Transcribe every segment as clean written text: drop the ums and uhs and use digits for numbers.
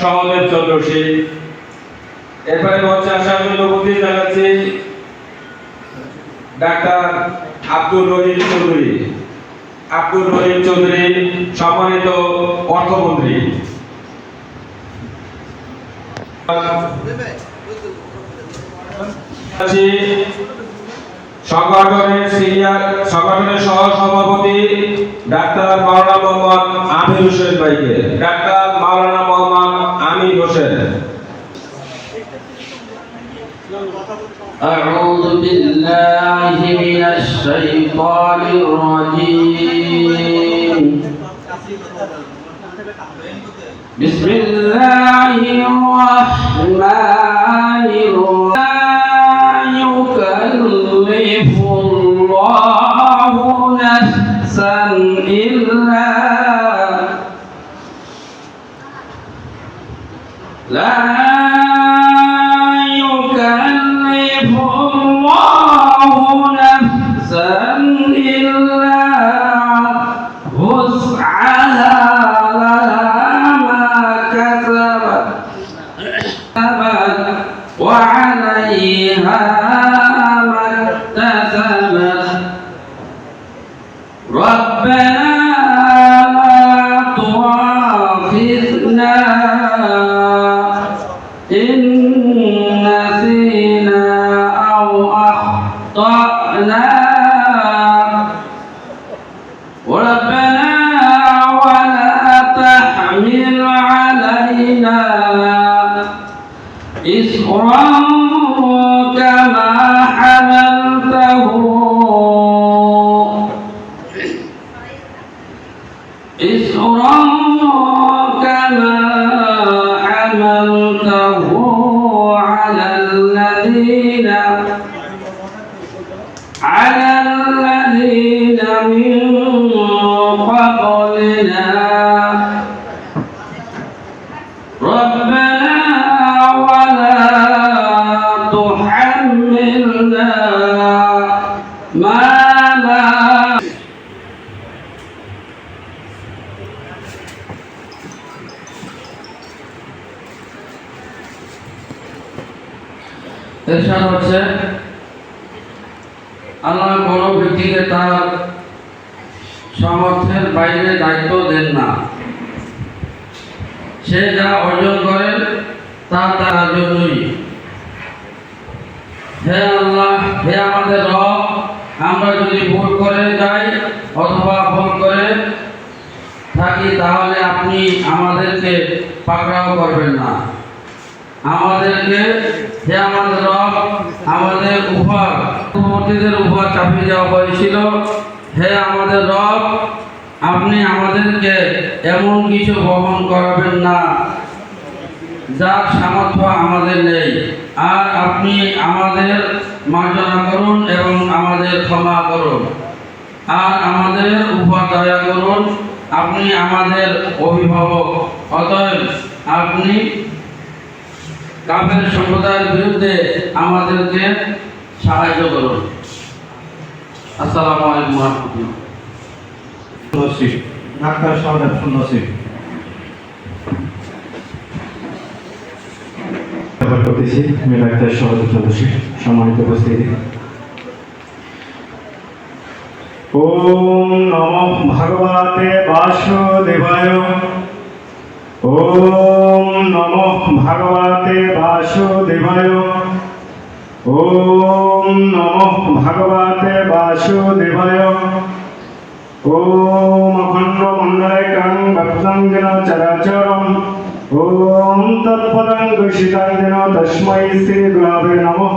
সহদেব চন্দ্র সিং। এরপরে মঞ্চে আসার জন্য উপস্থিত জানাচ্ছি ডাক্তার আব্দুর রহিম চৌধুরী। আব্দুর রহিম চৌধুরী সম্মানিত অর্থমন্ত্রী। সংগঠনের সহ সভাপতি ডাক্তার মাওলানা মোহাম্মদ আমির হোসেন ভাইকে। ডাক্তার মাওলানা মোহাম্মদ আমির হোসেন। أعوذ بالله من الشيطان الرجيم. بسم الله الرحمن الرحيم. لا يكلف الله نفسا إلا وسعها لها ما كسبت وعليها ما اكتسبت. ربنا لا تؤاخذنا إن نسينا أو أخطأنا. ربنا ولا تحمل علينا إصرا كما حملته على الذين من قبلنا. ربنا ولا تحملنا ما لا এরশাদ হচ্ছে আল্লাহ কোনো ব্যক্তিকে তার সামর্থ্যের বাইরে দায়িত্ব দেন না। সে যা অর্জন করেন তা তার জন্যই। হে আল্লাহ, হে আমাদের রব, আমরা যদি ভুল করে যাই অথবা ভুল করে থাকি তাহলে আপনি আমাদেরকে পাকড়াও করবেন না। আমাদেরকে, হে আমাদের রব, আমাদের উপর চাপিয়ে দেওয়া হয়েছিল। হে আমাদের রব, আপনি আমাদেরকে এমন কিছু বহন করাবেন না যার সামর্থ্য আমাদের নেই। আর আপনি আমাদের মার্জনা করুন এবং আমাদের ক্ষমা করুন। আর আমাদের উপর দয়া করুন। আপনি আমাদের অভিভাবক, অতএব আপনি কাফের সম্প্রদায়ের বিরুদ্ধে আমাদেরকে সাহায্য করুন। আসসালামু আলাইকুম ওয়া রাহমাতুল্লাহ। ডাক্তার সহদেব চন্দ্র সিং করতেছি। আমি ডাক্তার সহদেব চন্দ্র সিং। সম্মানিত উপস্থিতি, ওম নমঃ ভগবতে বাসুদেবায়। ওম নমঃ ভগবতে বাসুদেবায়। ওম নমঃ ভগবতে বাসুদেবায়। ওম অখণ্ড মণ্ডলেকং ভক্তং যেন চরাচরম। ওম তৎপদং গুষিতং যেন তস্मै শ্রী গুরবে নমঃ।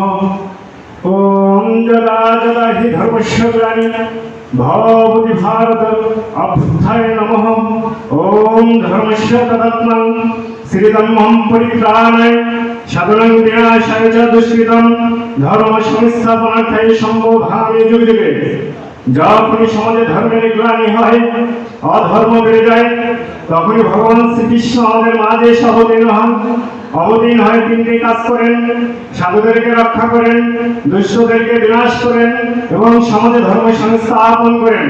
ওম যদা যদা হি ধর্মস্য গ্লানির্ভবতি ভারত অভ্যুত্থায় নমঃ। ওম ধর্মস্য তদাত্মং শ্রীধম্মং পরিত্রাণায় সাধনাং বিনাশায় চ দুষ্কৃতং ধর্ম সংস্থাপনার্থায় সম্ভবামি যুগে যুগে। যখনই সমাজে ধর্মের গ্লানি হয়, অধর্ম বেড়ে যায়, তখনই ভগবান শ্রীকৃষ্ণ আমাদের মাঝে এসে অবতীর্ণ হয় তিনটি কাজ করেন। সাধুদেরকে রক্ষা করেন, দুষ্টদেরকে বিনাশ করেন এবং সমাজে ধর্ম সংস্থাপন করেন।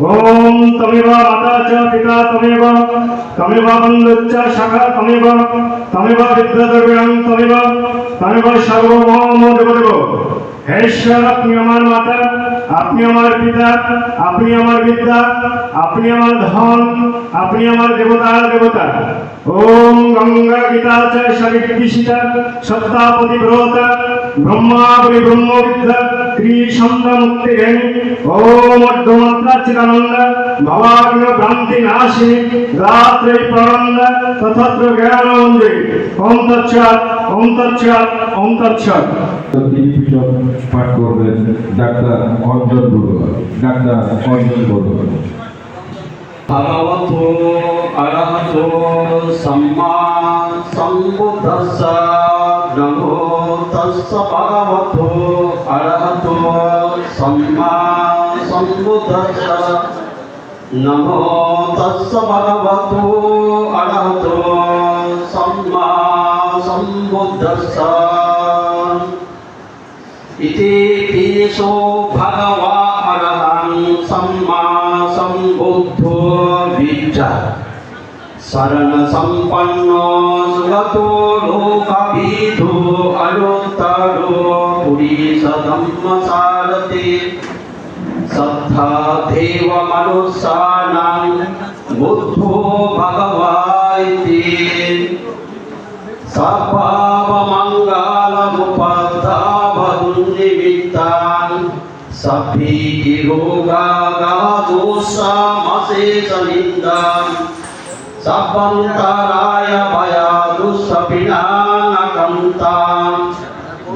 ওম তমেব মাতা চ পিতা তমেব তমেব বন্ধুচ্চ শাখা তমেব তমেব বিদ্যাদ্রবিণং তমেব তমেব সর্বভৌম দেবদেব। হে ঈশ্বর, আপনি আমার মাতা, আপনি আমার পিতা, আপনি আমার বিদ্যা, আপনি আমার ধন, আপনি আমার দেবতার দেবতা। ওম গঙ্গা গীতা চ সবিদ্যিষিতা সত্তা পতিব্রতা ব্রহ্মাবলি ব্রহ্মবিদ্যা ত্রিসন্ধ্যা মুক্তি জ্ঞানী। ওম অর্ধমাত্রা চিদানন্দ ভবাগ্ন ভ্রান্তি নাশিনী রাত্রি প্রনন্দ তথত্র জ্ঞান মঞ্জুরি। ওম তৎসৎ ওম তৎসৎ ওম তৎসৎ। তিনি পাঠ করবেন ডাক্তার অঞ্জন বড়ুয়া। ডাক্তার অঞ্জন বড়ুয়া। ভগবতো অরহতো সম্মা সম্বুদ্ধস্স নমো তস্স ভগবতো অরহতো সম্মা সম্বুদ্ধস্স নমো তস্স ভগবতো অরহতো সম্মা সম্বুদ্ধস্স ইতি পিয়েষো ভগবা অরহং সম্মা সম্বুদ্ধো বিদ্যা শরণ সম্পন্ন সুগতো লোকবিদো অলোত্তরো পুরীশ ধম্মসারথি সদ্ধা দেব মনুষ্যানাং বুদ্ধো ভগবা ইতি সর্বমঙ্গলমুপদ্ধাবন্নিমিত্তাং সভীতিরোগাগাদোষামশেষনিন্দাং সর্বন্তরায় ভয়াদুঃসপিনানকন্তাং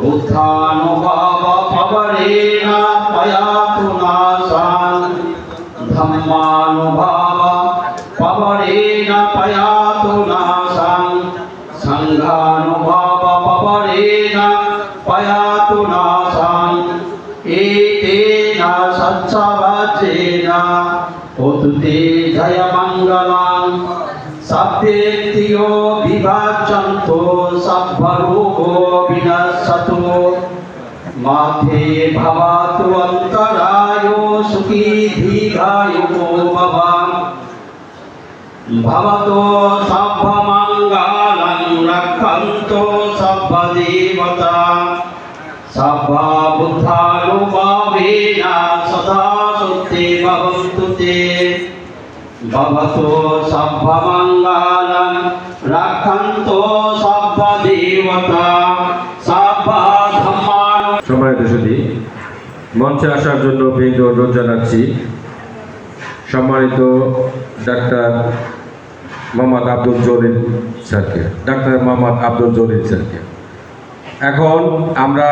বুদ্ধানুভাব পবরেণ পয়াতু নাশান ধম্মানুভাব পবরেণ পয়াতু নাশান সংঘानुभाव पवरेण पयातु नाशं एतेन सच्चवचेन होतु ते जयमङ्गलं सभ्येत्यो विभाजन्तो सब्बरोगो विनश्यतु माथे भवतु अन्तरायो सुखी दीर्घायुको भवान् भवतो सर्वमङ्गलं रक्षन्तु सर्वदेवता सर्वबुद्धानुभावेन सदा शुद्धि भवन्तु ते भवतो सर्वमङ्गलं रक्षन्तु सर्वदेवता सर्वधर्मान्। সম্মানিত সুধী, মঞ্চে আসার জন্য বিনীত অনুরোধ জানাচ্ছি সম্মানিত ডাক্তার মোহাম্মদ আব্দুল জলিল স্যারকে। ডাক্তার মোহাম্মদ আব্দুল জলিল স্যারকে। এখন আমরা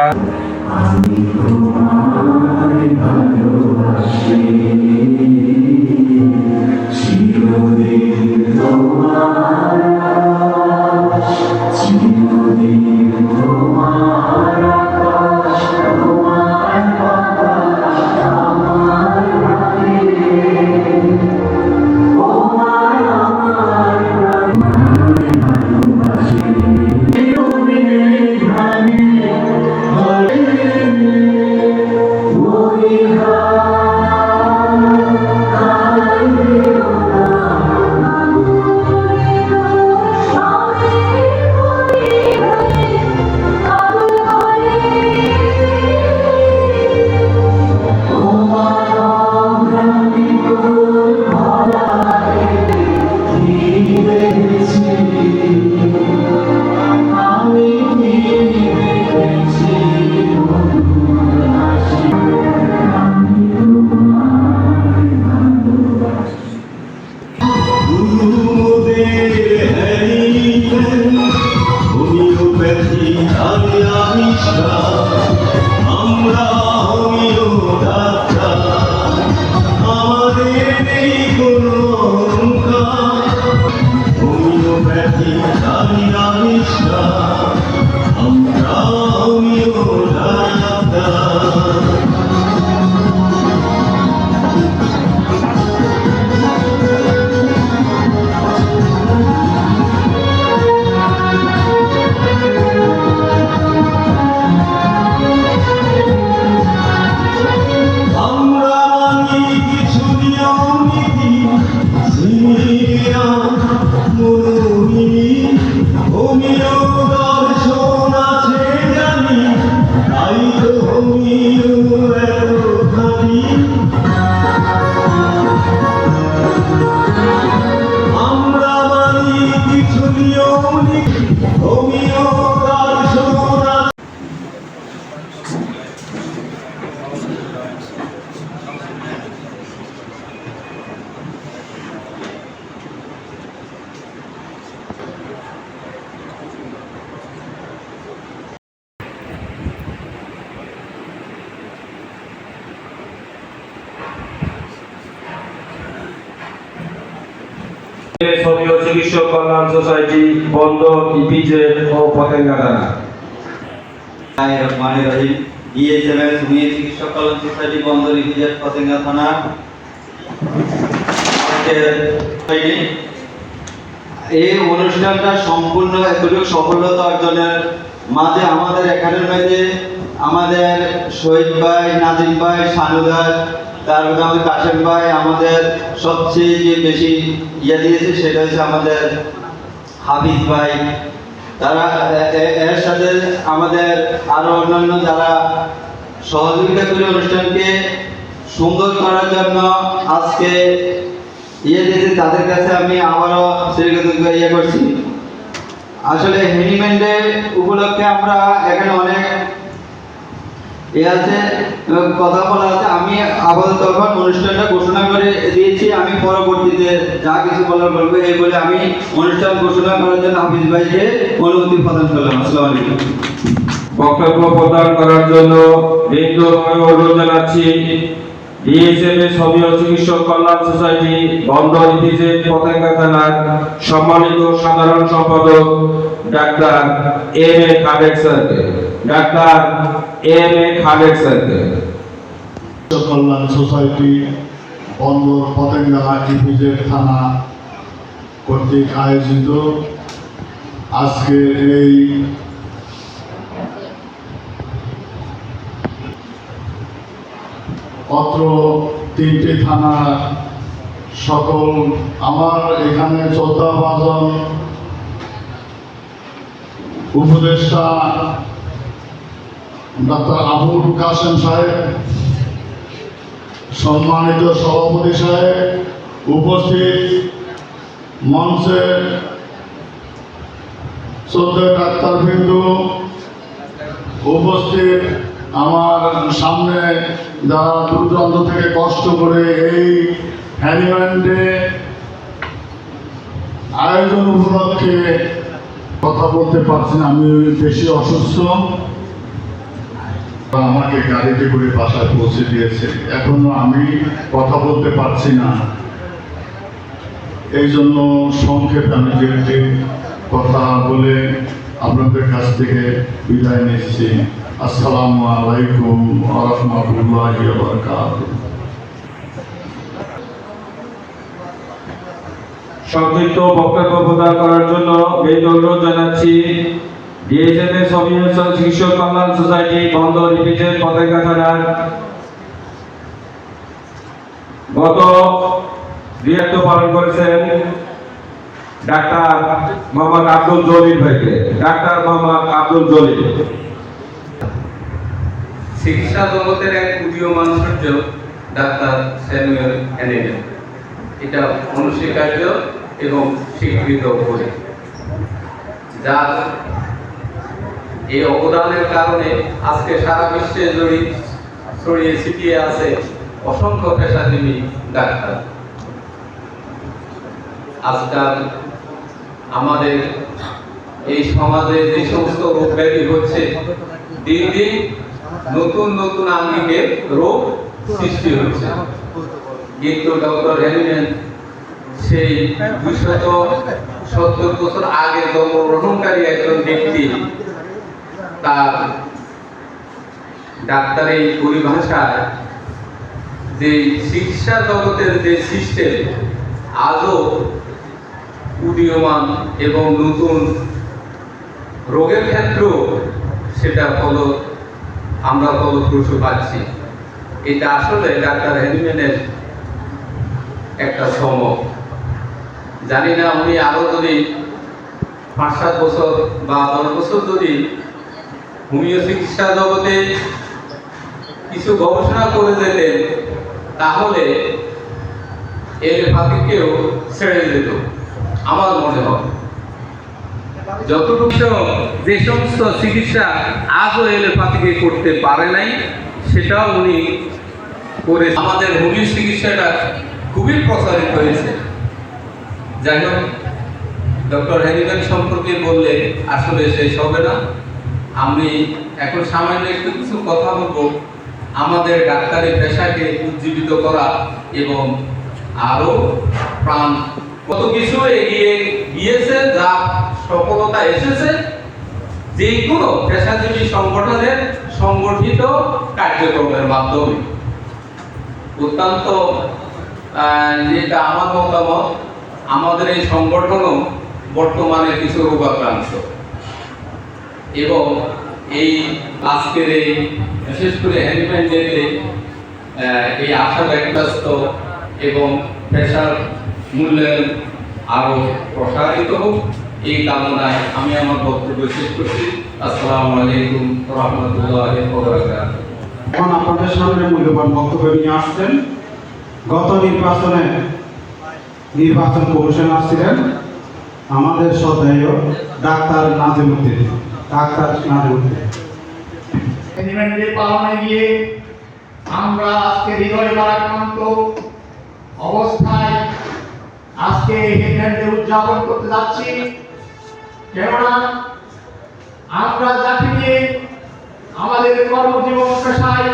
আমরা কিছু নিয়ম চিকিৎসক কল্যাণ সোসাইটি বন্দর ইপিজেড ও পতেঙ্গা থানা। DSMS হোমিও চিকিৎসক কল্যাণ সোসাইটি বন্দর ইপিজেড পতেঙ্গা থানা। এই অনুষ্ঠানটা সম্পূর্ণ এতটুকু সফলতা অর্জনের মাঝে আমাদের এখানের মাঝে আমাদের শহীদ ভাই, নাজিম ভাই, শানু দাস, তারপরে আমাদের কাশেম ভাই আমাদের সবচেয়ে যে বেশি দিয়েছে সেটা হচ্ছে আমাদের হাফিজ ভাই। তারা এর সাথে আমাদের আরো অন্যান্য যারা সহযোগিতা করে অনুষ্ঠানকে সুন্দর করার জন্য আজকে দিয়েছে, তাদের কাছে আমি আবারও কৃতজ্ঞ করছি। আসলে হ্যানিম্যান ডে উপলক্ষে আমরা এখানে অনেক আছে কথা বলা আছে। আমি আপাতত তখন অনুষ্ঠানটা ঘোষণা করে দিয়েছি। আমি পরবর্তীতে যা কিছু বলার বলবো এই বলে আমি অনুষ্ঠান ঘোষণা করার জন্য হাফিজ ভাইকে অনুমতি প্রদান করলাম। আসসালামু আলাইকুম। বক্তব্য প্রদান করার জন্য বিনীতভাবে অনুরোধ জানাচ্ছি DSMS হোমিও চিকিৎসক কল্যাণ সোসাইটি বন্দর ইপিজেড পতেঙ্গা থানার সম্মানিত সাধারণ সম্পাদক ডাক্তার M.A. খালেক স্যারকে। Doctor M.A. খালেক স্যারকে। চিকিৎসক কল্যাণ সোসাইটি বন্দর পতেঙ্গা ইপিজেড থানা কর্তৃক আয়োজিত আজকে এই অত্র তিনটি থানা সকল আমার এখানে 14 জন উপদেষ্টা ডাক্তার আবুল কাশেম সাহেব, সম্মানিত সভাপতি সাহেব, উপস্থিত মঞ্চে শ্রদ্ধেয় ডাক্তারবৃন্দ, উপস্থিত আমার সামনে যারা দূর দূরান্ত থেকে কষ্ট করে এই হ্যানিম্যান ডে আয়োজন উপলক্ষে কথা বলতে পারছি না, আমি বেশি অসুস্থ। আমাকে গাড়িতে করে বাসায় পৌঁছে দিয়েছে, এখনো আমি কথা বলতে পারছি না। এই জন্য সংক্ষেপে আমি যে কথা বলে আপনাদের কাছ থেকে বিদায় নিচ্ছি। আসসালামু আলাইকুম ওয়া রাহমাতুল্লাহি ওয়া বারাকাতুহু। সংক্ষিপ্ত বক্তব্য প্রদান করার জন্য বিনীত অনুরোধ জানাচ্ছি DSMS হোমিও চিকিৎসক কল্যাণ সোসাইটি বন্দর ইপিজেড পতেঙ্গা থানার গত দায়িত্ব পালন করেছেন ডাক্তার মোহাম্মদ আব্দুল জলিল ভাইকে। ডাক্তার মোহাম্মদ আব্দুল জলিল। চিকিৎসা জগতের এক উদীয়মান সূর্য ডাক্তার স্যামুয়েল হ্যানিম্যান, এটা অনস্বীকার্য এবং স্বীকৃত বলে, যার এই অবদানের কারণে আজকে সারা বিশ্বে ছড়িয়ে ছিটিয়ে আছে অসংখ্য পেশাজীবী ডাক্তার। আজকাল আমাদের এই সমাজে যে সমস্ত রোগ ব্যাধি হচ্ছে, দিন দিন নতুন নতুন আঙ্গিকের রোগ সৃষ্টি হচ্ছে, কিন্তু ডক্টর হ্যানিম্যান সেই 270 বছর আগে জন্মগ্রহণকারী একজন ব্যক্তি। তার ডাক্তারের পরিভাষায় যে চিকিৎসা জগতের যে সিস্টেম আজও উদীয়মান এবং নতুন রোগের ক্ষেত্রেও সেটা আমরা ফলপ্রসূ পাচ্ছি। এটা আসলে ডাক্তার হ্যানিম্যানের একটা চমক। জানি না উনি আরো যদি 5-7 বছর বা 10 বছর যদি হোমিও চিকিৎসা জগতে কিছু গবেষণা করে যেতেন, তাহলে এলোপ্যাথিকেও ছেড়ে যেত আমার মনে হয়। যতটুকু যে সমস্ত চিকিৎসা আজও এলোপ্যাথিকে করতে পারে নাই, সেটাও উনি করে আমাদের হোমিও চিকিৎসাটা খুবই প্রসারিত হয়েছে। যাই হোক, ডক্টর হ্যানিম্যান সম্পর্কে বললে আসলে শেষ হবে না। আমি এখন সামান্য একটু কিছু কথা বলবো আমাদের ডাক্তারি পেশাকে উজ্জীবিত করা এবং আরো প্রাণ কত কিছু এগিয়ে গিয়েছে, যা সফলতা এসেছে যে কোনো পেশাজীবী সংগঠনের সংগঠিত কার্যক্রমের মাধ্যমে। অত্যন্ত যেটা আমার মতামত, আমাদের এই সংগঠনও বর্তমানে কিছু রোগাক্রান্ত এবং এই আজকের এই বিশেষ করে হ্যান্ডিম্যান ডেতে এই আশা ব্যক্ত এবং পেশার মূল্যায়ন আরও প্রসারিত হোক এই কামনায় আমি আমার বক্তব্য শেষ করছি। আসসালামু আলাইকুম ওয়া রাহমাতুল্লাহি ওয়া বারাকাতুহু। এখন আপনাদের সামনে মূল্যবান বক্তব্য নিয়ে আসছেন গত নির্বাচন কমিশনার ছিলেন আমাদের শ্রদ্ধেয় ডাক্তার নাজিমুদ্দিন। হ্যান্ডিম্যান ডে পালনে গিয়ে আমরা আজকে হৃদয় ভারাক্রান্ত অবস্থায় আজকে হ্যান্ডিম্যান ডে উদযাপন করতে যাচ্ছি। কেননা আমরা যাকে নিয়ে আমাদের কর্মজীবন পেশায়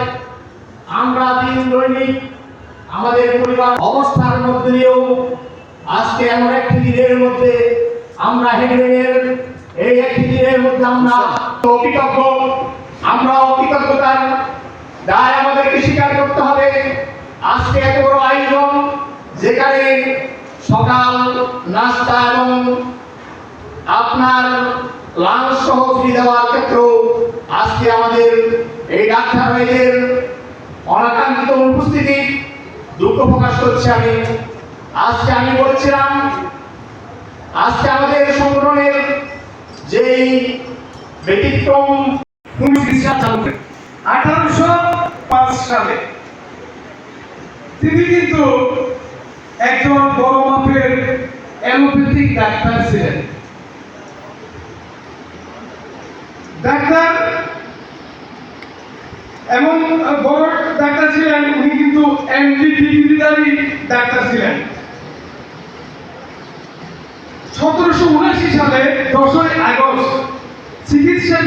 আমরা দিন দৈনিক আমাদের পরিবার অবস্থার মধ্যে দিয়েও আজকে এমন একটি দিনের মধ্যে আমরা হ্যান্ডিম্যানের এই একটি দিনের মধ্যে আমরা কৃতজ্ঞ, আমরা কৃতজ্ঞতার দায় আমাদেরকে স্বীকার করতে হবে। আজকে এত বড় আয়োজন যেখানে সকাল নাস্তা এবং আপনার লাঞ্চ সহ ফ্রি দেওয়ার ক্ষেত্রেও আজকে আমাদের এই ডাক্তার ভাইদের অনাকাঙ্ক্ষিত উপস্থিতি দুঃখ প্রকাশ করছি আমি। আজকে আমি বলছিলাম আজকে আমাদের সংগঠনের যেই ব্যতিক্রম চিকিৎসা চালু করেন 1805 সালে তিনি কিন্তু একজন বড় মাপের অ্যালোপ্যাথিক ডাক্তার ছিলেন। ডাক্তার এমন বড় ডাক্তার ছিলেন, উনি কিন্তু এমডি ডিগ্রিধারী ডাক্তার ছিলেন। 1779 সালে 10ই আগস্ট চিকিৎসা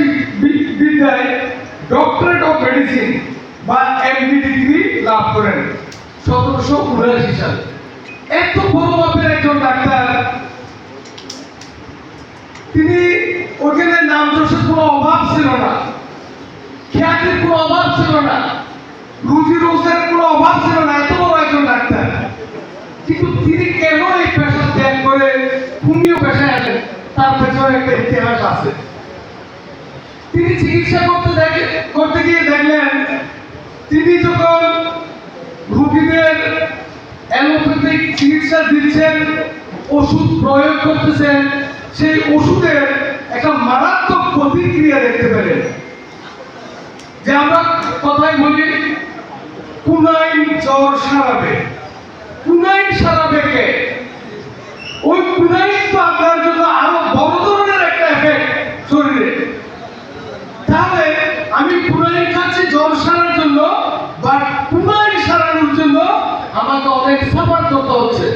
বিদ্যায় ডক্টরেট অফ মেডিসিন বা এমডি ডিগ্রি লাভ করেন 1779 সালে। এত বড় মাপের একজন ডাক্তার, তিনি ওখানে নাম যশের কোনো অভাব ছিল না, খ্যাতির কোনো অভাব ছিল না, রুজি রোজগারের কোনো অভাব ছিল না, এত বড় একজন ডাক্তার। কিন্তু তিনি কেন এই পেশা ত্যাগ করে হোমিও পেশায় আসেন, তার পেছনে একটা ইতিহাস আছে। তিনি চিকিৎসা করতে গিয়ে দেখলেন, তিনি যখন রোগীদের অ্যালোপ্যাথিক চিকিৎসা দিচ্ছেন, ওষুধ প্রয়োগ করতেছেন, সেই ওষুধের একটা মারাত্মক প্রতিক্রিয়া দেখতে পেলেন। যে আমরা কথাই বলি কুনাইন জ্বর সারাবে, কুনাইন সারাবে কে? ওই কুনাইন তো আপনার জন্য আরো বড় ধরনের একটা এফেক্ট শরীরে। তাহলে আমি কুনাইন খাচ্ছি জ্বর সারার জন্য, বাট কুনাইন সারানোর জন্য আমাকে অনেক সাফার করতে হচ্ছে।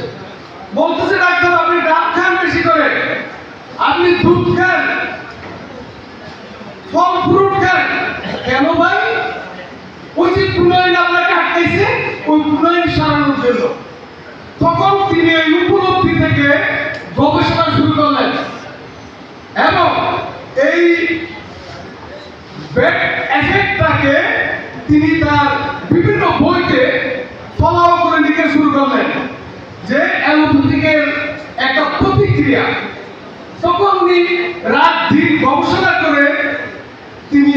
বলতেছে ডাক্তার আপনি ডাব খান বেশি করে, আপনি দুধ খান, ফল ফ্রুট খান। কেন ভাই? ওই যে কুনাইন আপনাকে আটকাইছে, ওই কুনাইন সারানোর জন্য। তখন তিনি এই উপলব্ধি থেকে গবেষণা শুরু করলেন এবং এই ব্যাড এফেক্টটাকে তিনি তার বিভিন্ন বইতে ফলো করে লিখে শুরু করলেন যে অ্যালোপ্যাথিকের একটা প্রতিক্রিয়া। তখন উনি রাত দিন গবেষণা করে তিনি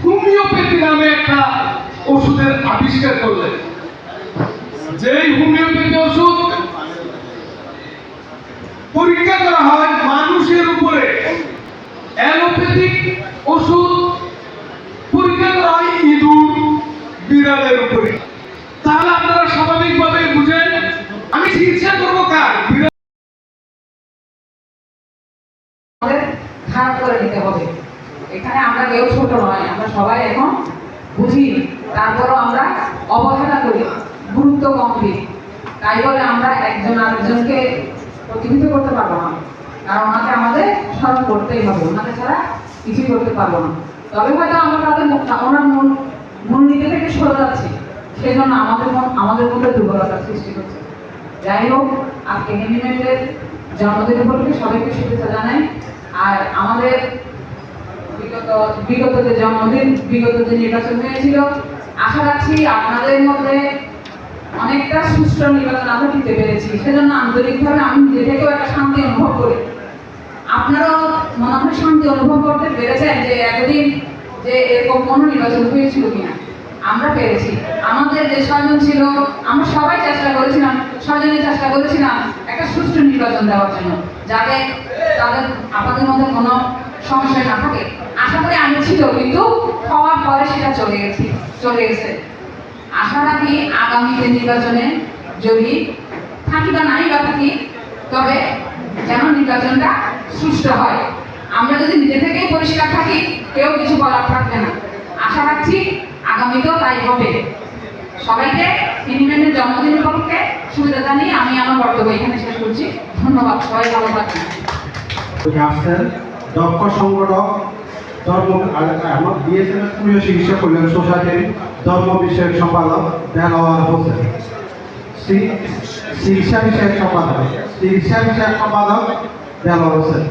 হোমিওপ্যাথি নামে একটা ওষুধের আবিষ্কার করলেন। যেই হোমিওপ্যাথি ওষুধ পরীক্ষা করা হয় মানুষের উপরে, অ্যালোপ্যাথিক ওষুধ পরীক্ষা করা হয় ইঁদুর বিড়ালের উপরে। তাহলে আপনারা স্বাভাবিকভাবে বুঝেন আমি চিকিৎসা করবো কার? খারাপ করে নিতে হবে। এখানে আমরা কেউ ছোট নয়, আমরা সবাই এখন বুঝি, তারপরও আমরা অবহেলা করি, গুরুত্ব কম দিই। তাই বলে আমরা একজন আরেকজনকে প্রতিহিত করতে পারবো না, কারণ ওনাকে আমাদের স্মরণ করতেই হবে, ওনাকে ছাড়া কিছুই করতে পারবো না। তবে হয়তো আমরা তাদের ওনার মূল নীতি থেকে সরে যাচ্ছি, সেই জন্য আমাদের মধ্যে দুর্বলতার সৃষ্টি হচ্ছে। যাই হোক, আজকে হ্যান্ডিম্যানদের জন্মদিন উপলক্ষে সবাইকে শুভেচ্ছা জানাই। আর আমাদের বিগত যে জন্মদিন, বিগত যে নির্বাচন হয়েছিল, আশা রাখছি আপনাদের মধ্যে অনেকটা সুষ্ঠু নির্বাচন আমরা দিতে পেরেছি। সেজন্য আন্তরিকভাবে আমি নিজে থেকেও একটা শান্তি অনুভব করি। আপনারাও মনে হয় শান্তি অনুভব করতে পেরেছেন যে এতদিন যে এরকম কোনো নির্বাচন হয়েছিল কিনা। আমরা পেরেছি। আমাদের যে 6 জন ছিল, আমরা সবাই চেষ্টা করেছিলাম, 6 জনের চেষ্টা করেছিলাম একটা সুষ্ঠু নির্বাচন দেওয়ার জন্য, যাতে তাদের আপনাদের মধ্যে কোনো সমস্যা না থাকে। আশা করি আমি ছিল, কিন্তু হওয়ার পরে সেটা চলে গেছে। আশা রাখি আগামীতে নির্বাচনে যদি থাকি বা নাই বা থাকি, তবে যেন নির্বাচনটা সুষ্ঠু হয়। আমরা যদি নিজে থেকেই পরিষ্কার থাকি, কেউ কিছু বলার থাকবে না। আশা রাখছি আগামীতেও তাই হবে। সবাইকে ইনিমেন্টের জন্মদিন উপলক্ষে শুভেচ্ছা জানিয়ে আমি আমার বক্তব্য এখানে শেষ করছি। ধন্যবাদ, সবাই ভালো থাকবেন। আসছেন দক্ষ সংগঠক আমার বিএসএম স্কুলীয় চিকিৎসা কল্যাণ সোসাইটির ধর্ম বিষয়ক সম্পাদক দেলোয়ার হোসেন, চিকিৎসা বিষয়ক সম্পাদক দেলোয়ার হোসেন।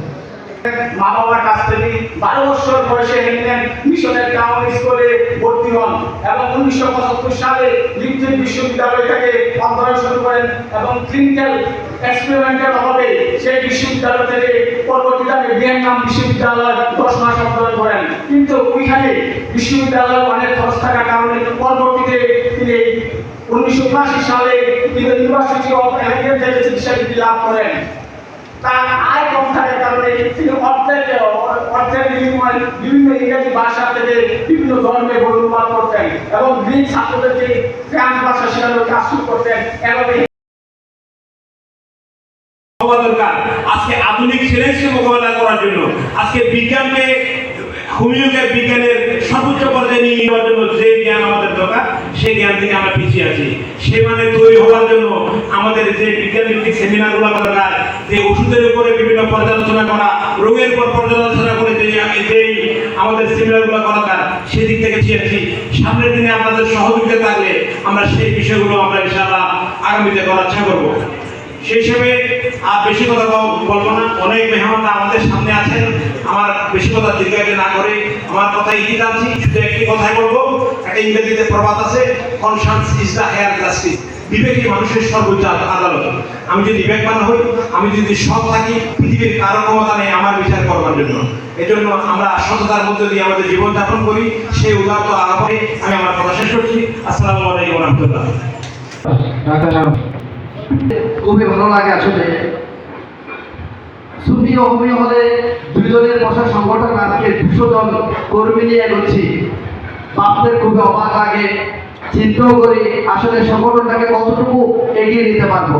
মা বাবার কাছ থেকে 12 বছর বয়সে হেলেন মিশনের টাউন স্কুলে ভর্তি হন এবং 1975 সালে লিপজিং বিশ্ববিদ্যালয় থেকে অধ্যয়ন শুরু করেন এবং ক্লিনিক্যাল এক্সপেরিমেন্টের অভাবে সেই বিশ্ববিদ্যালয় থেকে পরবর্তীকালে ভিয়েতনাম বিশ্ববিদ্যালয় 10 মাস অধ্যয়ন করেন। কিন্তু ওইখানে বিশ্ববিদ্যালয় অনেক খরচ থাকার কারণে পরবর্তীতে তিনি 1982 সালে ইউনিভার্সিটি অফ আমেরিকান থেকে চিকিৎসা ডিগ্রি লাভ করেন। তার আয় কম থাকার কারণে তিনি অর্থের বিনিময়ে বিভিন্ন ইংরেজি ভাষা থেকে বিভিন্ন ধর্মে অনুবাদ করতেন এবং গ্রিক ছাত্রদেরকে ফ্রান্স ভাষা শেখানোর কাজ শুরু করতেন। দরকার আজকে আধুনিক চ্যালেঞ্জকে মোকাবেলা করার জন্য, আজকে বিজ্ঞানকে হোমিওপ্যাথি বিজ্ঞানের সর্বোচ্চ পর্যায়ে নিয়ে যাওয়ার জন্য যে জ্ঞান আমাদের দরকার, সেই জ্ঞান থেকে আমরা পিছিয়ে আছি। সে মানে তৈরি হওয়ার জন্য আমাদের যে বিজ্ঞান ভিত্তিক সেমিনারগুলো দরকার, যে ওষুধের উপরে বিভিন্ন পর্যালোচনা করা, রোগের উপর পর্যালোচনা করে যে আমাদের সেমিনারগুলো করা দরকার, সেদিক থেকে পিছিয়ে আছি। সামনের দিনে আপনাদের সহযোগিতা থাকলে আমরা সেই বিষয়গুলো আমরা ইনশাআল্লাহ আগামীতে করার চেষ্টা করবো। সেই হিসেবে আর বেশি কথা বলবো না, অনেক মেহমান আমাদের সামনে আছেন। আমার বেশি কথা দীর্ঘায়িত না করে আমার কথা ইঙ্গিত আনছি, শুধু একটি কথাই বলবো। একটা ইংরেজিতে প্রবাদ আছে, conscience is the higher justice. বিবেকই মানুষের সর্বোচ্চ আদালত। আমি যদি বিবেকবান হই, আমি যদি সৎ থাকি, পৃথিবীর কারো ক্ষমতা নেই আমার বিচার করবার জন্য। এই জন্য আমরা সততার মধ্যে দিয়ে আমাদের জীবনযাপন করি, সেই উদাহরণ আহ্বানে আমি আমার কথা শেষ করছি। আসসালামু আলাইকুম ওয়া রাহমাতুল্লাহ। খুবই ভালো লাগে আসলে। সুফি ও হোমিও হলে 2 জনের বসা সংগঠন আজকে 200 জন কর্মী নিয়ে এগোচ্ছি। ভাবতে খুবই অবাক লাগে, চিন্তাও করি আসলে সংগঠনটাকে কতটুকু এগিয়ে নিতে পারবো।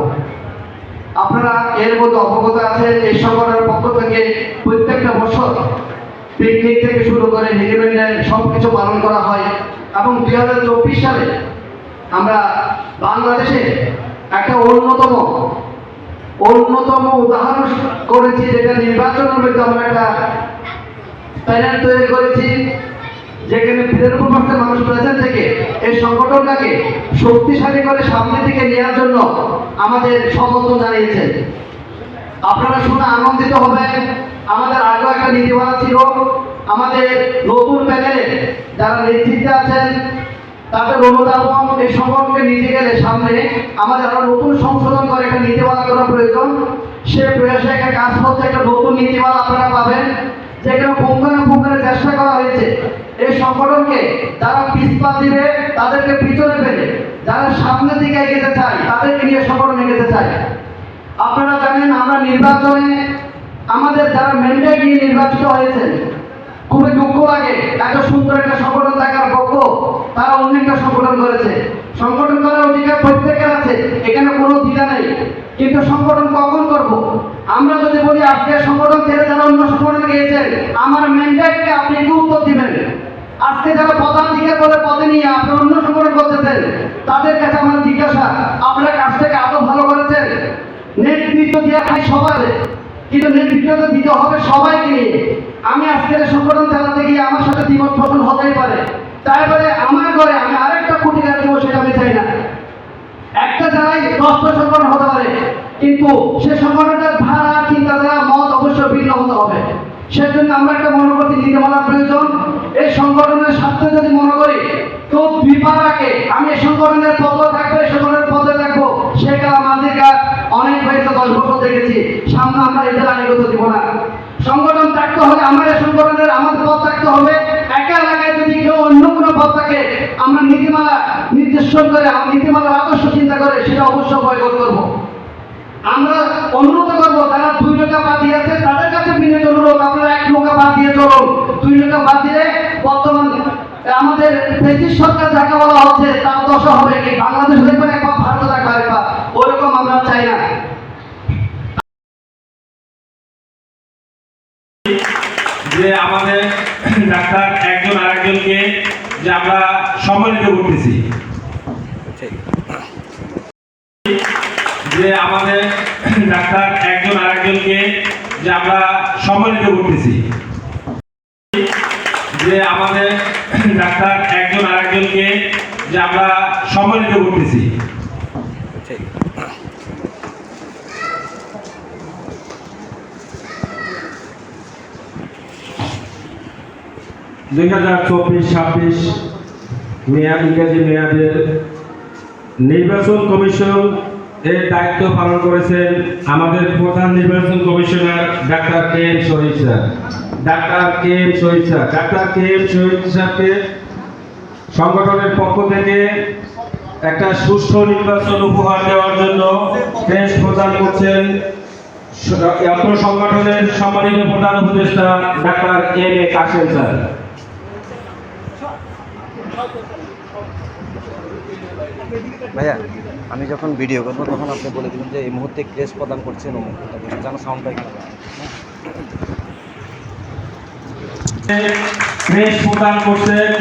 আপনারা এর মধ্যে অবগত আছেন, এই সংগঠনের পক্ষ থেকে প্রত্যেকটা বছর পিকনিক থেকে শুরু করে হেলিমেন্টে সবকিছু পালন করা হয় এবং 2024 সালে আমরা বাংলাদেশে একটা অন্যতম উদাহরণ করেছি, যেটা নির্বাচনের মধ্যে আমরা একটা প্যানেল তৈরি করেছি, যেখানে 93% মানুষ প্রেজেন্ট থেকে এই সংগঠনটাকে শক্তিশালী করে সামনের দিকে নেওয়ার জন্য আমাদের সমর্থন জানিয়েছেন। আপনারা শুনে আনন্দিত হবেন। আমাদের আগেও একটা নীতিমালা ছিল, আমাদের নতুন প্যানেলে যারা নেতৃত্বে আছেন তাদের অনুধাবন এই সংগঠনকে নিতে গেলে সামনে আমাদের আরো নতুন সংশোধন করে একটা নীতিমালা করা প্রয়োজন। সে প্রয়াসে একটা কাজ করতে একটা নতুন নীতিমালা আপনারা পাবেন, যেখানে পুঙ্খানুপুঙ্খানে চেষ্টা করা হয়েছে এই সংগঠনকে যারা পিছপা দিবে তাদেরকে পিছনে ফেলে, যারা সামনের দিকে এগিয়ে চায় তাদেরকে নিয়ে সংগঠন এগিয়ে চায়। আপনারা জানেন আমরা নির্বাচনে আমাদের যারা ম্যান্ডেট নিয়ে নির্বাচিত হয়েছেন, খুবই দুঃখ লাগে এত সুন্দর একটা সংগঠন থাকার পক্ষ তারা অন্য একটা সংগঠন করেছে। সংগঠন করার অধিকার প্রত্যেকের আছে, এখানে কোনো দ্বিধা নেই, কিন্তু সংগঠন কখন করব? আমরা যদি বলি আজকে সংগঠন ছেড়ে যারা অন্য সংগঠনে গিয়েছেন, আমার ম্যান্ডেটকে আপনি কি উত্তর দিবেন? আজকে যারা পদাধিকার করে পদে নিয়ে আপনি অন্য সংগঠন করতেছেন, তাদের কাছে আমার জিজ্ঞাসা, আপনার কাছ থেকে আদৌ ভালো করেছেন? নেতৃত্ব দিয়ে খাই সবাই, কিন্তু নেতৃত্ব দিতে হবে সবাইকে নিয়ে। আমি আজকের সংগঠন চালাতে গিয়ে আমার সাথে দ্বিমত পোষণ হতেই পারে, তাই বলে আমার ঘরে আমি আরেকটা কোটি টাকা দেবো সেটা আমি চাই না। একটা জায়গায় 10টা সংগঠন হতে পারে, কিন্তু সে সংগঠনটার ধারা ভিন্ন হতে হবে। সেজন্য আমরা একটা মনোগতি নীতিমালার প্রয়োজন। এই সংগঠনের স্বার্থে যদি মনে করি তো বিপাকে আমি এই সংগঠনের পদে থাকবো, এই সংগঠনের পদে থাকবো, সে কালা মাঝিকা অনেক হয়েছে 10 বছর দেখেছি। সামনে আমরা এদের আনুগত্য দিব না। সংগঠন থাকতে হলে আমাদের সংগঠনের আমাদের পদ থাকতে হবে। একা এলাকায় যদি কেউ অন্য কোনো পদ থাকে আমরা নীতিমালা নির্দেশন করে নীতিমালার আদর্শ চিন্তা করে সেটা অবশ্যই বয়কট করবো। আমরা অনুরোধ করবো যারা 2 লোকা বাদ দিয়েছে তাদের কাছে বিনীত অনুরোধ, আপনারা 1 লোকা বাদ দিয়ে চলুন। 2 লোকা বাদ দিলে বর্তমান আমাদের ব্রিটিশ সরকার যাকে বলা হচ্ছে তার দশা হবে কি বাংলাদেশ দেখবেন একবার, ভারত দেখবেন একবার, ওরকম আমরা চাই না। যে আমাদের ডাক্তার একজন আরেকজনকে যে আমরা সম্মানিত করতেছি, যে আমাদের ডাক্তার একজন আরেকজনকে যে আমরা সম্মানিত করতেছি, যে আমাদের ডাক্তার একজন আরেকজনকে যে আমরা সম্মানিত করতেছি। 2024-26 ইংরেজি মেয়াদের নির্বাচন কমিশন এর দায়িত্ব পালন করেছেন আমাদের প্রধান নির্বাচন কমিশনার ডাক্তার কে এম শহীদ স্যার। ডাক্তার কে এম শহীদ স্যারকে সংগঠনের পক্ষ থেকে একটা সুষ্ঠু নির্বাচন উপহার দেওয়ার জন্য দেশ প্রদান করছেন অত্র সংগঠনের সম্মানিত প্রধান উপদেষ্টা doctor M A Kashem sir. ভাইয়া, আমি যখন ভিডিও করবো তখন আপনি বলে দিবেন যে এই মুহূর্তে ক্রেস প্রদান করছেন যেন সাউন্ডটা ক্রেস প্রদান করছেন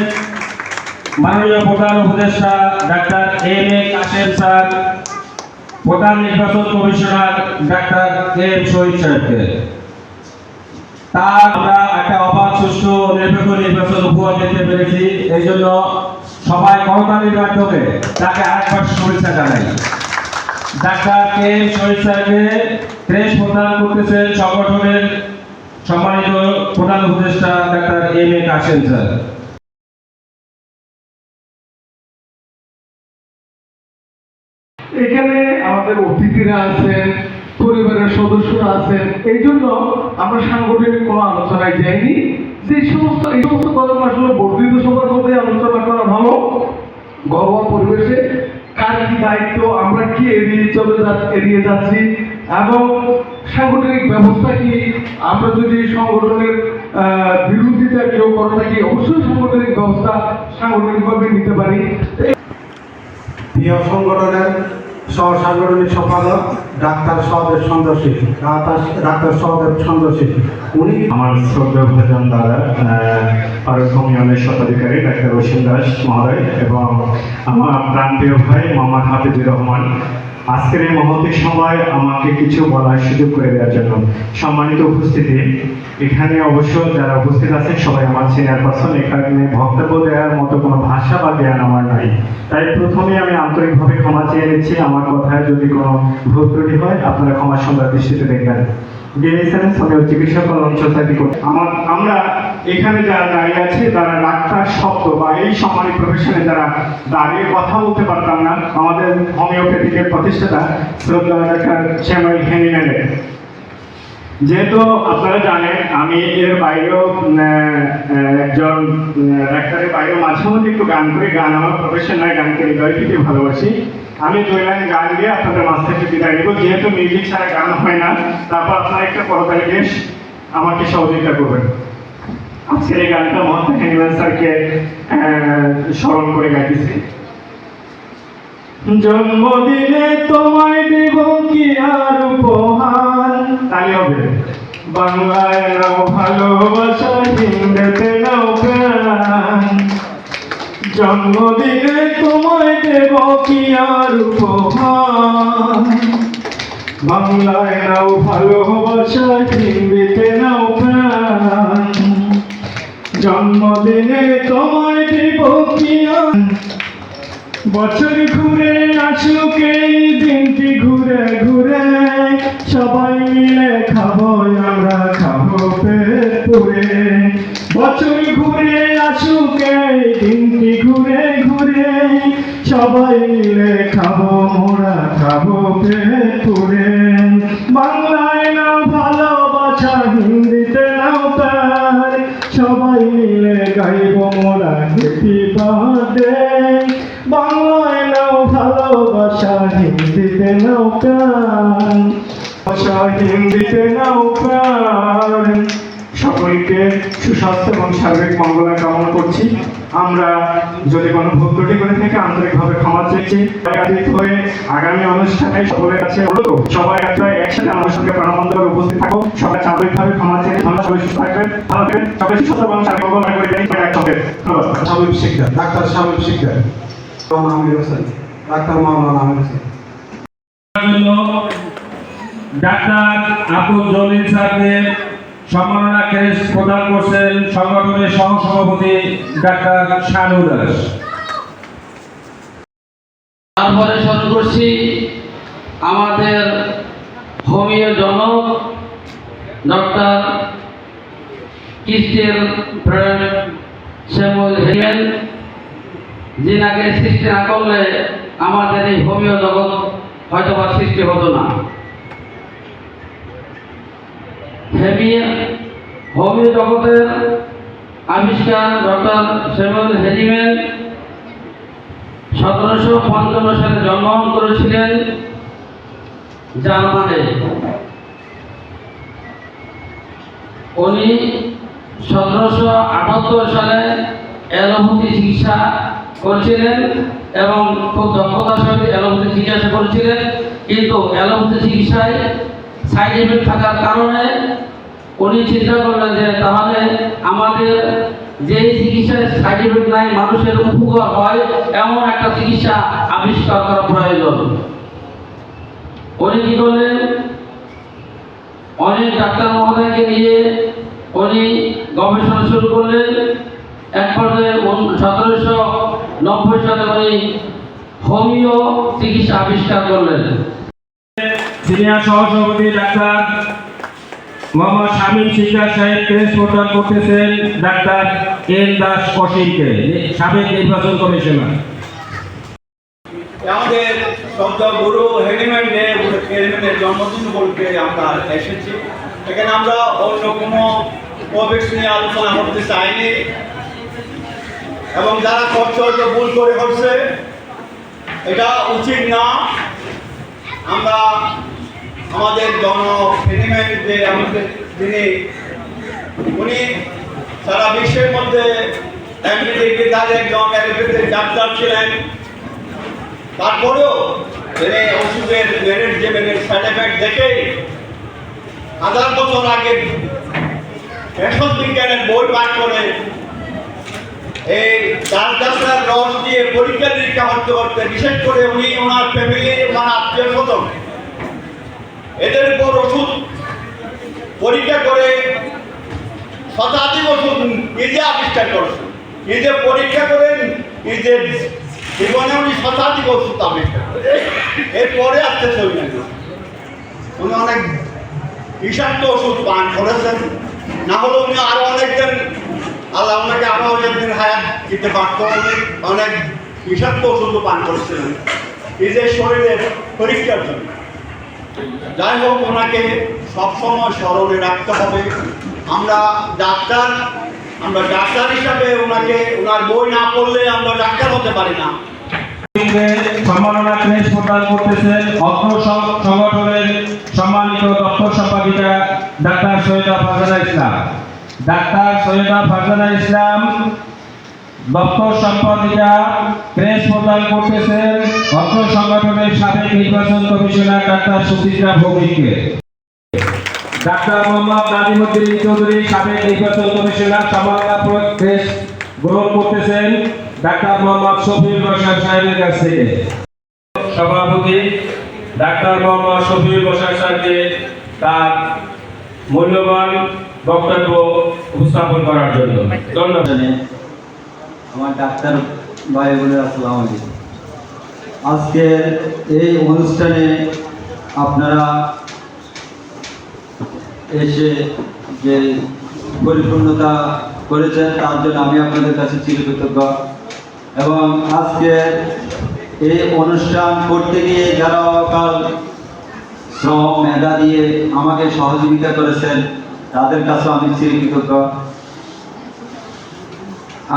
মাননীয় প্রধান উপদেষ্টা doctor M A Kashem sir, প্রধান নির্বাচন কমিশনার ডাক্তার কে এম শহীদ সাহেবকে। তার আমরা একটা অবাধ সুষ্ঠু নিরপেক্ষ নির্বাচন উপহার দিতে পেরেছি, এই জন্য সবাই করতালির মাধ্যমে তাকে আরেকবার শুভেচ্ছা জানাই। ডাক্তার কে এম শহীদ স্যারকে ক্রেস প্রদান করতেছেন সংগঠনের সম্মানিত প্রধান উপদেষ্টা doctor M A Kashem sir. এখানে আমাদের অতিথিরা আছেন, পরিবারের সদস্যরা আছেন, এই জন্য আমরা সাংগঠনিক কোনো আলোচনায় যাইনি। এই সমস্ত কথা আসলে বর্ধিত সভার মধ্যে আলোচনা করা ভালো, ঘরোয়া পরিবেশে কার কি দায়িত্ব, আমরা কি এড়িয়ে যাচ্ছি এবং সাংগঠনিক ব্যবস্থা কি, আমরা যদি সংগঠনের বিরোধিতা কেউ করে থাকি অবশ্যই সাংগঠনিক ব্যবস্থা সাংগঠনিকভাবে নিতে পারি। প্রিয় সংগঠনের সহ সাংগঠনিক সম্পাদক ডাক্তার সহদেব চন্দ্রশীল, উনি আমার শ্রদ্ধেয় ভাজন দাদা পারক ইউনিয়নের স্বত্বাধিকারী ডাক্তার অসীম দাস মহোদয় এবং আমার প্রান্তীয় ভাই মোহাম্মদ হাফিজুর রহমান, আজকের এই মহতি সময় আমাকে কিছু বলার সুযোগ করে দেওয়ার জন্য। সম্মানিত উপস্থিতি, এখানে অবশ্য যারা উপস্থিত আছেন সবাই আমার সিনিয়র পার্সন, এখানে বক্তব্য দেওয়ার মতো কোনো ভাষা বা জ্ঞান আমার নাই, তাই প্রথমে আমি আন্তরিকভাবে ক্ষমা চেয়ে নিচ্ছি। আমার কথায় যদি কোনো ভুল ত্রুটি হয় আপনারা ক্ষমা সুন্দর দৃষ্টিতে দেখবেন। চিকিৎসা কল্যাণ সোসাইটি আমরা এখানে যারা দাঁড়িয়ে আছি তারা ডাক্তার শব্দ বা এই সম্মানিত প্রফেশনে যারা দাঁড়িয়ে কথা বলতে পারতাম না, আমাদের হোমিওপ্যাথিকের প্রতিষ্ঠাতা শ্রদ্ধা ডাক্তার শ্যামল হেনিম্যানের। যেহেতু আপনারা জানেন আমি এর বাইরেও একজন ডাক্তারের বাইরেও মাঝে মধ্যে একটু গান করি, গান আমার প্রফেশন নয়, গানকে হৃদয় থেকে ভালোবাসি। আমি 2 লাইন গান দিয়ে আপনাদের মাঝ থেকে বিদায় দেবো, যেহেতু মিউজিক ছাড়া গান হয় না। তারপর আপনারা একটা করতালি দিয়ে আমাকে সহযোগিতা করবেন। আজকের এই গানটা মহাত্মা হেনিম্যান স্যারকে স্মরণ করে গাইতেছি। জন্মদিনে তোমায় দেব কি আর উপহার, তাই হবে বাংলায় নাও ভালোবাসা, হিন্দিতে নাও প্রাণ। জন্মদিনে তোমায় দেব কি আর উপহার, বাংলায় নাও ভালোবাসা, হিন্দিতে নাও প্রাণ। জন্মদিনে তোমায় দেব কি আর বছর ঘুরে আসুক এই দিনটি ঘুরে ঘুরে, সবাই মিলে খাবো আমরা, খাবো পেট পুরে। বছর ঘুরে আসুক এই দিনটি ঘুরে ঘুরে, সবাই মিলে খাবো মোরা, খাবো পেট পুরে। বাংলায় নাও ভালোবাসা, হিন্দিতে নাও তার, সবাই মিলে গাইবো মোরা হ্যাপি বার্থডে। বাংলায় নাও ভালোবাসা, হিন্দিতে নাও প্রাণ, ভাষা হিন্দিতে নাও প্রাণ। সকলকে সুস্বাস্থ্য এবং সার্বিক মঙ্গল কামনা করছি। আমরা যদি কোনো ভুল ত্রুটি করে থেকে আন্তরিকভাবে ক্ষমা চাইছি। হয়ে আগামী অনুষ্ঠানে সকলের কাছে অনুরোধ, সবাই একসাথে আমার সঙ্গে প্রাণবন্ত উপস্থিত থাকো। সবাই সার্বিকভাবে ক্ষমা চেয়ে আমরা সবাই সুস্থ থাকবেন, ভালো থাকবেন, সবাই সুস্থ এবং সার্বিক মঙ্গল করে দেয় একসাথে। ধন্যবাদ। সাবেক শিক্ষক ডাক্তার সাবেক শিক্ষক আমির হোসেন, ডাক্তার মাওলানা আমির হোসেন। ডাক্তার আব্দুল জলিল স্যারকে সম্মাননা ক্রেস্ট প্রদান করছেন সংগঠনের সহসভাপতি ডাক্তার শানু দাস। তারপরে শুরু করছি আমাদের হোমিও জনক ডক্টর ক্রিস্টিয়ান ফ্রেড শ্যামল হেমেন, যিনাকে সৃষ্টি না করলে আমাদের এই হোমিও জগৎ হয়তো বা সৃষ্টি হতো না। হোমিও জগতের আবিষ্কার ডক্টর শ্যামল হেরিমেন 1755 সালে জন্মগ্রহণ করেছিলেন জার্মানে। উনি 1778 সালে অ্যালোপ্যাথি চিকিৎসা করেছিলেন এবং খুব দক্ষতার সহিত অ্যালোপ্যাথি চিকিৎসা করেছিলেন, কিন্তু অ্যালোপ্যাথি চিকিৎসায় সাইড এফেক্ট থাকার কারণে উনি চিন্তা করলেন যে তাহলে আমাদের যে চিকিৎসার সাইড এফেক্ট নাই, মানুষের উপকার হয় এমন একটা চিকিৎসা আবিষ্কার করা প্রয়োজন। উনি কি করলেন, অনেক ডাক্তার মহোদয়কে নিয়ে উনি গবেষণা শুরু করলেন। এক পর্যায়ে 1790 সালে উনি হোমিও চিকিৎসা আবিষ্কার করলেন। সিনিয়র সহসভাপতি ডাক্তার মোহাম্মদ শামীম সিকদার সাহেব ক্রেস্ট প্রদান করতেছেন ডাক্তার এন দাস অসীমকে, সাবেক নির্বাচন কমিশনার। আমাদের শব্দ গুরু হেডিম্যানের জন্মদিন বলতে আমরা এসেছি। এখানে আমরা অন্য কোনো টপিকস নিয়ে আলোচনা করতে চাইনি, এবং যারা করছে হয়তো ভুল করে করছে, এটা উচিত না। আমরা আমাদের হেডিম্যান যে আমাদের যিনি, উনি সারা বিশ্বের মধ্যে একজন ডাক্তার ছিলেন। তারপরেও ওষুধের সাইড এফেক্ট দেখে হাজার বছর আগে ভেষজ বিজ্ঞানের বই পাঠ করে এই গাছগাছার রস দিয়ে পরীক্ষা নিরীক্ষা করতে করতে, বিশেষ করে উনি ওনার ফ্যামিলি, ওনার আত্মীয় স্বজন, এদের উপর ওষুধ পরীক্ষা করে শতাধিক ওষুধ নিজে আবিষ্কার করেছেন, নিজে পরীক্ষা করেন, নিজে জীবনে উনি শতাধিক ওষুধ আবিষ্কার করেন। এরপরে আসতে চলবে উনি অনেক বিষাক্ত ওষুধ পান করেছেন, না হলে উনি আরো অনেকদিন, আল্লাহ ওনাকে আরো অনেকদিন হায়াত দিতে পারত। অনেক বিষাক্ত ওষুধ পান করেছিলেন নিজের শরীরের পরীক্ষার জন্য। যাই হোক, ওনাকে সবসময় স্মরণে রাখতে হবে। আমরা ডাক্তার হিসাবে ওনাকে, ওনার বই না পড়লে আমরা ডাক্তার হতে পারি না। সম্মাননা ক্রেস্ট প্রদান করতেছেন অর্থ সংগঠনের সম্মানিত দপ্তর সম্পাদিকা ডাক্তার সৈয়দা ফারজানা ইসলাম। ডাক্তার সৈয়দা ফারজানা ইসলাম দপ্তর সম্পাদিকা ক্রেস্ট প্রদান করতেছেন অর্থ সংগঠনের সাবেক নির্বাচন কমিশনার ডাক্তার সুচিত্রা ভৌমিককে। ডাক্তার মোহাম্মদ নাজিমুদ্দিন চৌধুরী সাবেক নির্বাচন কমিশনার সম্মাননা ক্রেস্ট গ্রহণ করতেছেন ডাক্তার মোহাম্মদ শফিউল বশার সাহেবের কাছ থেকে। সভাপতি ডাক্তার মোহাম্মদ শফিউল বশার সাহেবকে তার মূল্যবান বক্তব্য উপস্থাপন করার জন্য ধন্যবাদ। আমার ডাক্তার ভাই বোনেরা আসসালামু আলাইকুম। আজকের এই অনুষ্ঠানে আপনারা এসে যে পরিপূর্ণতা করেছেন তার জন্য আমি আপনাদের কাছে চিরকৃতজ্ঞ। এবং আজকে এই অনুষ্ঠান করতে গিয়ে যারা অকাল শ্রম মেধা দিয়ে আমাকে সহযোগিতা করেছেন তাদের কাছে আমি চিরকৃতজ্ঞ।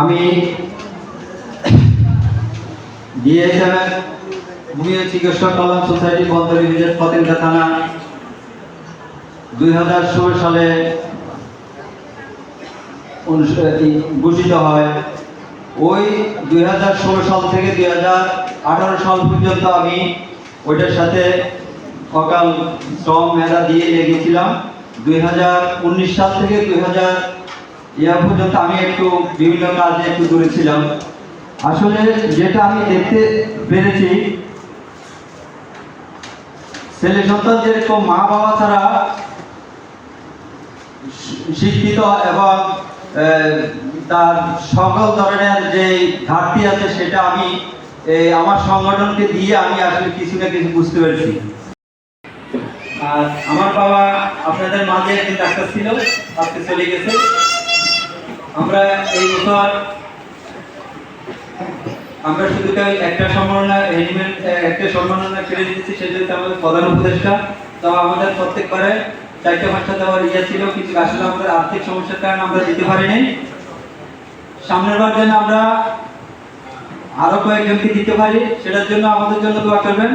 আমি ডিএসএম ভূমিয়া চিকিৎসক কল্যাণ সোসাইটি বন্দর ইউনিয়ন ফতেঙ্গা থানা 2016 সালে ঘোষিত হয়। ওই 2016 সাল থেকে 2018 সাল পর্যন্ত আমি ওইটার সাথে অকাল শ্রম মেধা দিয়ে লেগেছিলাম। 2019 সাল থেকে 2000 পর্যন্ত আমি একটু বিভিন্ন কাজে একটু দূরে ছিলাম। আসলে যেটা আমি দেখতে পেরেছি, ছেলে সন্তান যেরকম মা বাবা ছাড়া শিক্ষিত এবং তার সকল ধরনের যে ঘাটতি আছে সেটা আমি আমার সংগঠনকে দিয়ে আমি আসলে কিছু না কিছু বুঝতে পেরেছি। আর আমার বাবা আপনাদের মাঝে একজন ডাক্তার ছিল, আজকে চলে গেছে। আমরা এই বছর আমরা শুধু একটা সম্মাননা কেড়ে দিচ্ছি, সেটা হচ্ছে আমাদের প্রধান উপদেষ্টা। তো আমাদের প্রত্যেকবারে 4-5টা দেওয়ার ইয়ে ছিল, কিন্তু আসলে আমাদের আর্থিক সমস্যার কারণে আমরা দিতে পারিনি। সামনের বার যেন আমরা আরো কয়েকজনকে দিতে পারি, সেটার জন্য আমাদের জন্য দোয়া করবেন।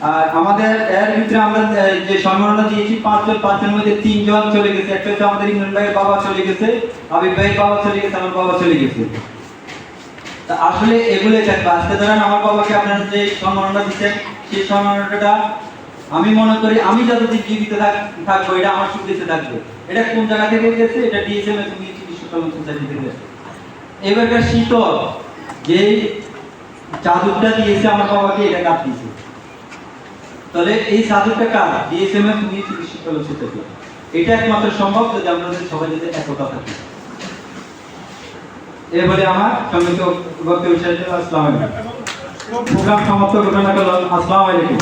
আর আমাদের এর ভিতরে আমরা যে সম্মাননা দিয়েছি 5 জন, 5 জনের মধ্যে 3 জন চলে গেছে। একটা হচ্ছে আমাদের ইমরান ভাইয়ের বাবা চলে গেছে, আবিব ভাইয়ের বাবা চলে গেছে, আমার বাবা চলে গেছে। তা আসলে এগুলোই থাকবে। আজকে ধরেন আমার বাবাকে আপনারা যে সম্মাননা দিচ্ছেন, সেই সম্মাননাটা আমি মনে করি আমি যতদিন জীবিত থাকবো এটা আমার সুবিধে থাকবে। এটা কোন জায়গা থেকে গেছে? এটা ডিএসএম চিকিৎসক সোসাইটি থেকে গেছে। এবারকার শীতল যেই চাদরটা দিয়েছে আমার বাবাকে, এটা কাট দিয়েছে। তাহলে এই চাদরটা কার? ডিএসএম চিকিৎসক সোসাইটি। এটা একমাত্র সম্ভব যদি আমাদের সবাই যদি একতা থাকে। এবারে আমার সংক্ষিপ্ত বক্তব্য শেষ হলো। আসসালামু আলাইকুম। প্রোগ্রাম সমাপ্ত ঘোষণা করলাম। আসসালামু আলাইকুম।